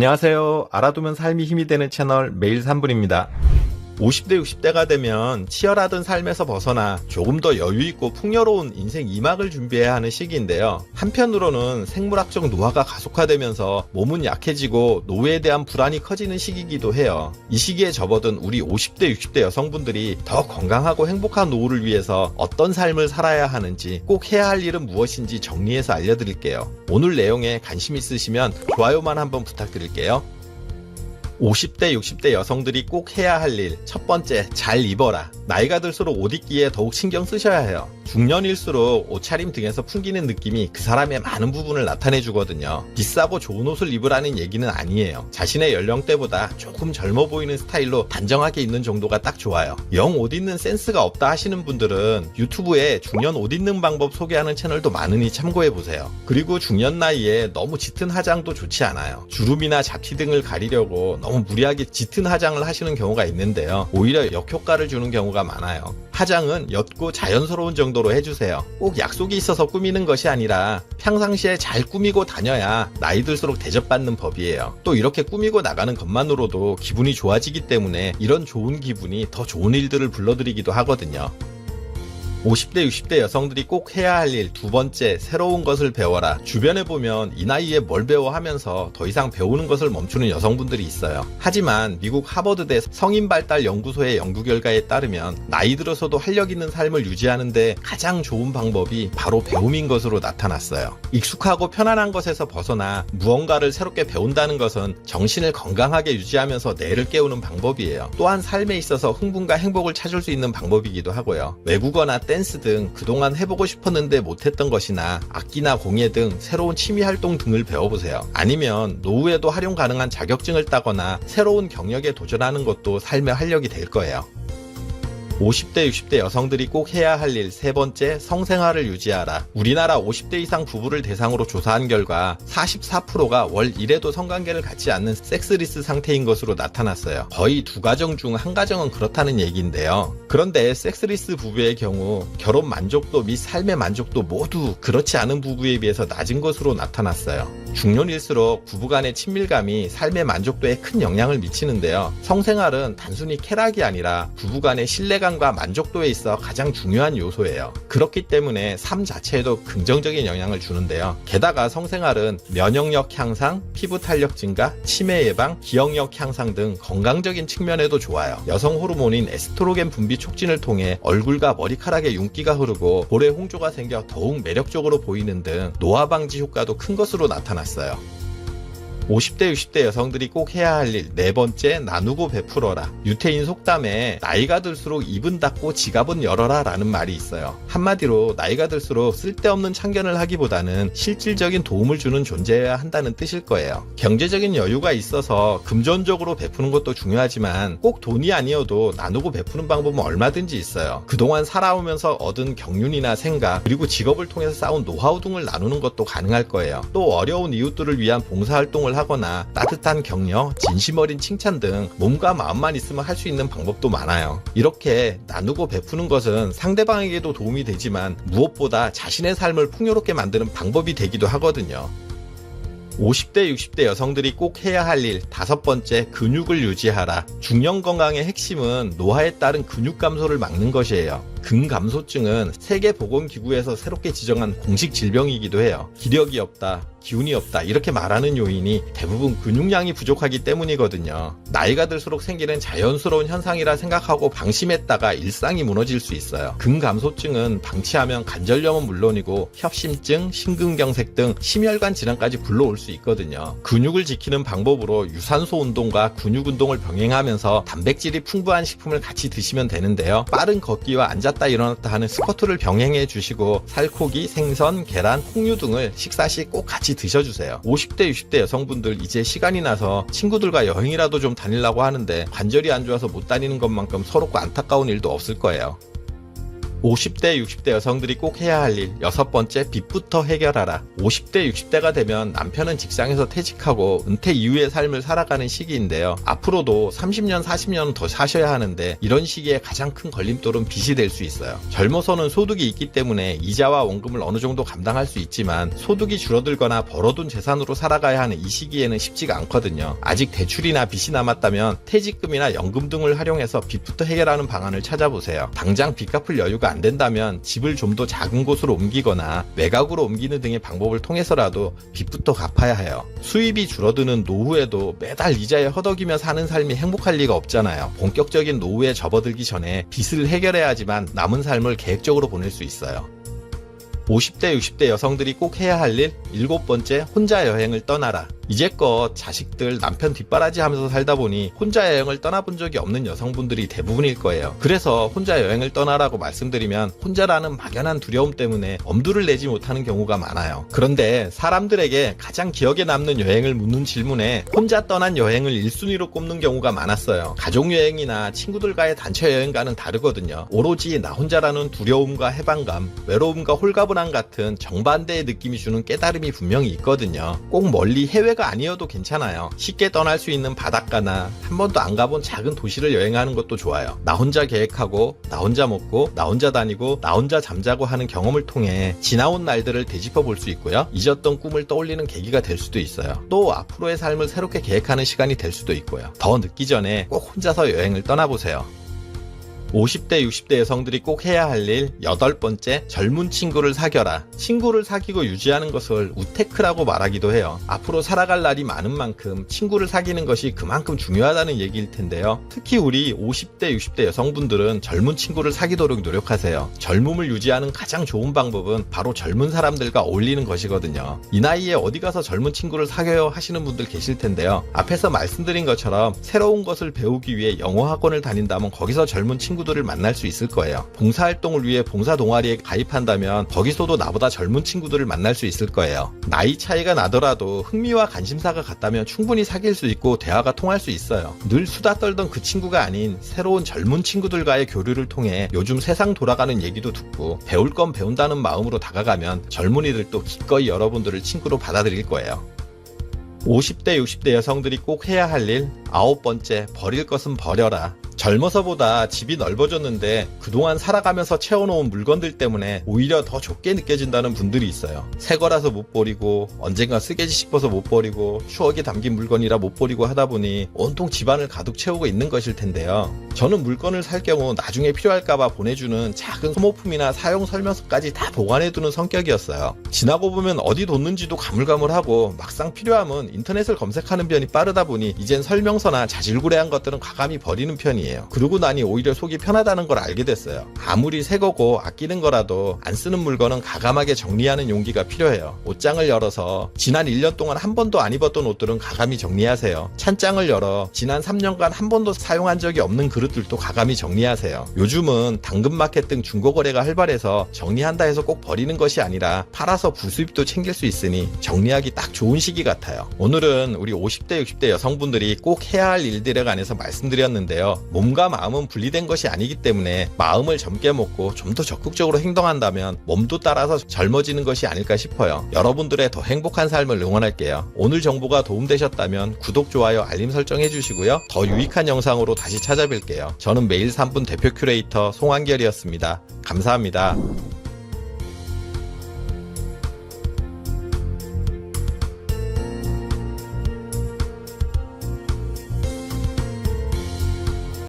안녕하세요. 알아두면 삶이 힘이 되는 채널 매일 3분입니다. 50대 60대가 되면 치열하던 삶에서 벗어나 조금 더 여유있고 풍요로운 인생 2막을 준비해야 하는 시기인데요. 한편으로는 생물학적 노화가 가속화되면서 몸은 약해지고 노후에 대한 불안이 커지는 시기이기도 해요. 이 시기에 접어든 우리 50대 60대 여성분들이 더 건강하고 행복한 노후를 위해서 어떤 삶을 살아야 하는지, 꼭 해야 할 일은 무엇인지 정리해서 알려드릴게요. 오늘 내용에 관심 있으시면 좋아요만 한번 부탁드릴게요. 50대, 60대 여성들이 꼭 해야 할 일, 첫 번째, 잘 입어라. 나이가 들수록 옷 입기에 더욱 신경 쓰셔야 해요. 중년일수록 옷차림 등에서 풍기는 느낌이 그 사람의 많은 부분을 나타내주거든요. 비싸고 좋은 옷을 입으라는 얘기는 아니에요. 자신의 연령대보다 조금 젊어 보이는 스타일로 단정하게 입는 정도가 딱 좋아요. 영 옷 입는 센스가 없다 하시는 분들은 유튜브에 중년 옷 입는 방법 소개하는 채널도 많으니 참고해보세요. 그리고 중년 나이에 너무 짙은 화장도 좋지 않아요. 주름이나 잡티 등을 가리려고 너무 무리하게 짙은 화장을 하시는 경우가 있는데요. 오히려 역효과를 주는 경우가 많아요. 화장은 옅고 자연스러운 정도로 해주세요. 꼭 약속이 있어서 꾸미는 것이 아니라 평상시에 잘 꾸미고 다녀야 나이 들수록 대접받는 법이에요. 또 이렇게 꾸미고 나가는 것만으로도 기분이 좋아지기 때문에 이런 좋은 기분이 더 좋은 일들을 불러들이기도 하거든요. 50대 60대 여성들이 꼭 해야 할 일, 두 번째, 새로운 것을 배워라. 주변에 보면 이 나이에 뭘 배워 하면서 더 이상 배우는 것을 멈추는 여성분들이 있어요. 하지만 미국 하버드대 성인발달연구소의 연구 결과에 따르면 나이 들어서도 활력 있는 삶을 유지하는데 가장 좋은 방법이 바로 배움인 것으로 나타났어요. 익숙하고 편안한 것에서 벗어나 무언가를 새롭게 배운다는 것은 정신을 건강하게 유지하면서 뇌를 깨우는 방법이에요. 또한 삶에 있어서 흥분과 행복을 찾을 수 있는 방법이기도 하고요. 외국어나 댄스 등 그동안 해보고 싶었는데 못했던 것이나 악기나 공예 등 새로운 취미 활동 등을 배워보세요. 아니면 노후에도 활용 가능한 자격증을 따거나 새로운 경력에 도전하는 것도 삶의 활력이 될 거예요. 50대 60대 여성들이 꼭 해야 할 일, 세 번째, 성생활을 유지하라. 우리나라 50대 이상 부부를 대상으로 조사한 결과 44%가 월 1회도 성관계를 갖지 않는 섹스리스 상태인 것으로 나타났어요. 거의 두 가정 중 한 가정은 그렇다는 얘기인데요. 그런데 섹스리스 부부의 경우 결혼 만족도 및 삶의 만족도 모두 그렇지 않은 부부에 비해서 낮은 것으로 나타났어요. 중년일수록 부부간의 친밀감이 삶의 만족도에 큰 영향을 미치는데요. 성생활은 단순히 쾌락이 아니라 부부간의 신뢰감과 만족도에 있어 가장 중요한 요소예요. 그렇기 때문에 삶 자체에도 긍정적인 영향을 주는데요. 게다가 성생활은 면역력 향상, 피부 탄력 증가, 치매 예방, 기억력 향상 등 건강적인 측면에도 좋아요. 여성 호르몬인 에스트로겐 분비 촉진을 통해 얼굴과 머리카락에 윤기가 흐르고 볼에 홍조가 생겨 더욱 매력적으로 보이는 등 노화 방지 효과도 큰 것으로 나타났어요. 50대 60대 여성들이 꼭 해야 할 일, 네 번째, 나누고 베풀어라. 유태인 속담에 나이가 들수록 입은 닫고 지갑은 열어라 라는 말이 있어요. 한마디로 나이가 들수록 쓸데없는 참견을 하기보다는 실질적인 도움을 주는 존재여야 한다는 뜻일 거예요. 경제적인 여유가 있어서 금전적으로 베푸는 것도 중요하지만 꼭 돈이 아니어도 나누고 베푸는 방법은 얼마든지 있어요. 그동안 살아오면서 얻은 경륜이나 생각, 그리고 직업을 통해서 쌓은 노하우 등을 나누는 것도 가능할 거예요. 또 어려운 이웃들을 위한 봉사활동을 하거나 따뜻한 격려, 진심 어린 칭찬 등 몸과 마음만 있으면 할 수 있는 방법도 많아요. 이렇게 나누고 베푸는 것은 상대방에게도 도움이 되지만 무엇보다 자신의 삶을 풍요롭게 만드는 방법이 되기도 하거든요. 50대 60대 여성들이 꼭 해야 할 일, 다섯 번째, 근육을 유지하라. 중년 건강의 핵심은 노화에 따른 근육 감소를 막는 것이에요. 근감소증은 세계보건기구에서 새롭게 지정한 공식 질병이기도 해요. 기력이 없다, 기운이 없다 이렇게 말하는 요인이 대부분 근육량이 부족하기 때문이거든요. 나이가 들수록 생기는 자연스러운 현상이라 생각하고 방심했다가 일상이 무너질 수 있어요. 근감소증은 방치하면 관절염은 물론이고 협심증, 심근경색 등 심혈관 질환까지 불러올 수 있거든요. 근육을 지키는 방법으로 유산소 운동과 근육 운동을 병행하면서 단백질이 풍부한 식품을 같이 드시면 되는데요. 빠른 걷기와 앉았다 일어났다 하는 스쿼트를 병행해 주시고 살코기, 생선, 계란, 콩류 등을 식사 시 꼭 같이 드셔주세요. 50대 60대 여성분들 이제 시간이 나서 친구들과 여행이라도 좀 다니려고 하는데 관절이 안 좋아서 못 다니는 것만큼 서럽고 안타까운 일도 없을 거예요. 50대, 60대 여성들이 꼭 해야 할 일, 6번째, 빚부터 해결하라. 50대, 60대가 되면 남편은 직장에서 퇴직하고 은퇴 이후의 삶을 살아가는 시기인데요. 앞으로도 30년, 40년은 더 사셔야 하는데 이런 시기에 가장 큰 걸림돌은 빚이 될 수 있어요. 젊어서는 소득이 있기 때문에 이자와 원금을 어느 정도 감당할 수 있지만 소득이 줄어들거나 벌어둔 재산으로 살아가야 하는 이 시기에는 쉽지가 않거든요. 아직 대출이나 빚이 남았다면 퇴직금이나 연금 등을 활용해서 빚부터 해결하는 방안을 찾아보세요. 당장 빚 갚을 여유가 안 된다면 집을 좀 더 작은 곳으로 옮기거나 외곽으로 옮기는 등의 방법을 통해서라도 빚부터 갚아야 해요. 수입이 줄어드는 노후에도 매달 이자에 허덕이며 사는 삶이 행복할 리가 없잖아요. 본격적인 노후에 접어들기 전에 빚을 해결해야지만 남은 삶을 계획적으로 보낼 수 있어요. 50대, 60대 여성들이 꼭 해야 할 일, 7번째, 혼자 여행을 떠나라. 이제껏 자식들, 남편 뒷바라지 하면서 살다 보니 혼자 여행을 떠나본 적이 없는 여성분들이 대부분일 거예요. 그래서 혼자 여행을 떠나라고 말씀드리면 혼자라는 막연한 두려움 때문에 엄두를 내지 못하는 경우가 많아요. 그런데 사람들에게 가장 기억에 남는 여행을 묻는 질문에 혼자 떠난 여행을 1순위로 꼽는 경우가 많았어요. 가족여행이나 친구들과의 단체 여행과는 다르거든요. 오로지 나 혼자라는 두려움과 해방감, 외로움과 홀가분함 같은 정반대의 느낌이 주는 깨달음이 분명히 있거든요. 꼭 멀리 해외 아니어도 괜찮아요. 쉽게 떠날 수 있는 바닷가나 한 번도 안 가본 작은 도시를 여행하는 것도 좋아요. 나 혼자 계획하고, 나 혼자 먹고, 나 혼자 다니고, 나 혼자 잠자고 하는 경험을 통해 지나온 날들을 되짚어 볼 수 있고요. 잊었던 꿈을 떠올리는 계기가 될 수도 있어요. 또 앞으로의 삶을 새롭게 계획하는 시간이 될 수도 있고요. 더 늦기 전에 꼭 혼자서 여행을 떠나보세요. 50대, 60대 여성들이 꼭 해야 할 일, 8번째, 젊은 친구를 사겨라. 친구를 사귀고 유지하는 것을 우테크라고 말하기도 해요. 앞으로 살아갈 날이 많은 만큼 친구를 사귀는 것이 그만큼 중요하다는 얘기일 텐데요. 특히 우리 50대, 60대 여성분들은 젊은 친구를 사귀도록 노력하세요. 젊음을 유지하는 가장 좋은 방법은 바로 젊은 사람들과 어울리는 것이거든요. 이 나이에 어디 가서 젊은 친구를 사귀어요 하시는 분들 계실 텐데요. 앞에서 말씀드린 것처럼 새로운 것을 배우기 위해 영어 학원을 다닌다면 거기서 젊은 친구들을 만날 수 있을 거예요. 봉사활동을 위해 봉사 동아리에 가입한다면 거기서도 나보다 젊은 친구들을 만날 수 있을 거예요. 나이 차이가 나더라도 흥미와 관심사가 같다면 충분히 사귈 수 있고 대화가 통할 수 있어요. 늘 수다 떨던 그 친구가 아닌 새로운 젊은 친구들과의 교류를 통해 요즘 세상 돌아가는 얘기도 듣고 배울 건 배운다는 마음으로 다가가면 젊은이들도 기꺼이 여러분들을 친구로 받아들일 거예요. 50대, 60대 여성들이 꼭 해야 할 일, 9번째, 버릴 것은 버려라. 젊어서보다 집이 넓어졌는데 그동안 살아가면서 채워놓은 물건들 때문에 오히려 더 좁게 느껴진다는 분들이 있어요. 새 거라서 못 버리고 언젠가 쓰겠지 싶어서 못 버리고 추억이 담긴 물건이라 못 버리고 하다 보니 온통 집안을 가득 채우고 있는 것일 텐데요. 저는 물건을 살 경우 나중에 필요할까봐 보내주는 작은 소모품이나 사용 설명서까지 다 보관해두는 성격이었어요. 지나고 보면 어디 뒀는지도 가물가물하고 막상 필요하면 인터넷을 검색하는 편이 빠르다 보니 이젠 설명서나 자질구레한 것들은 과감히 버리는 편이에요. 그러고 나니 오히려 속이 편하다는 걸 알게 됐어요. 아무리 새 거고 아끼는 거라도 안 쓰는 물건은 가감하게 정리하는 용기가 필요해요. 옷장을 열어서 지난 1년 동안 한 번도 안 입었던 옷들은 가감히 정리하세요. 찬장을 열어 지난 3년간 한 번도 사용한 적이 없는 그릇들도 가감히 정리하세요. 요즘은 당근마켓 등 중고거래가 활발해서 정리한다 해서 꼭 버리는 것이 아니라 팔아서 부수입도 챙길 수 있으니 정리하기 딱 좋은 시기 같아요. 오늘은 우리 50대 60대 여성분들이 꼭 해야 할 일들에 관해서 말씀드렸는데요. 몸과 마음은 분리된 것이 아니기 때문에 마음을 젊게 먹고 좀 더 적극적으로 행동한다면 몸도 따라서 젊어지는 것이 아닐까 싶어요. 여러분들의 더 행복한 삶을 응원할게요. 오늘 정보가 도움되셨다면 구독, 좋아요, 알림 설정 해주시고요. 더 유익한 영상으로 다시 찾아뵐게요. 저는 매일 3분 대표 큐레이터 송한결이었습니다. 감사합니다.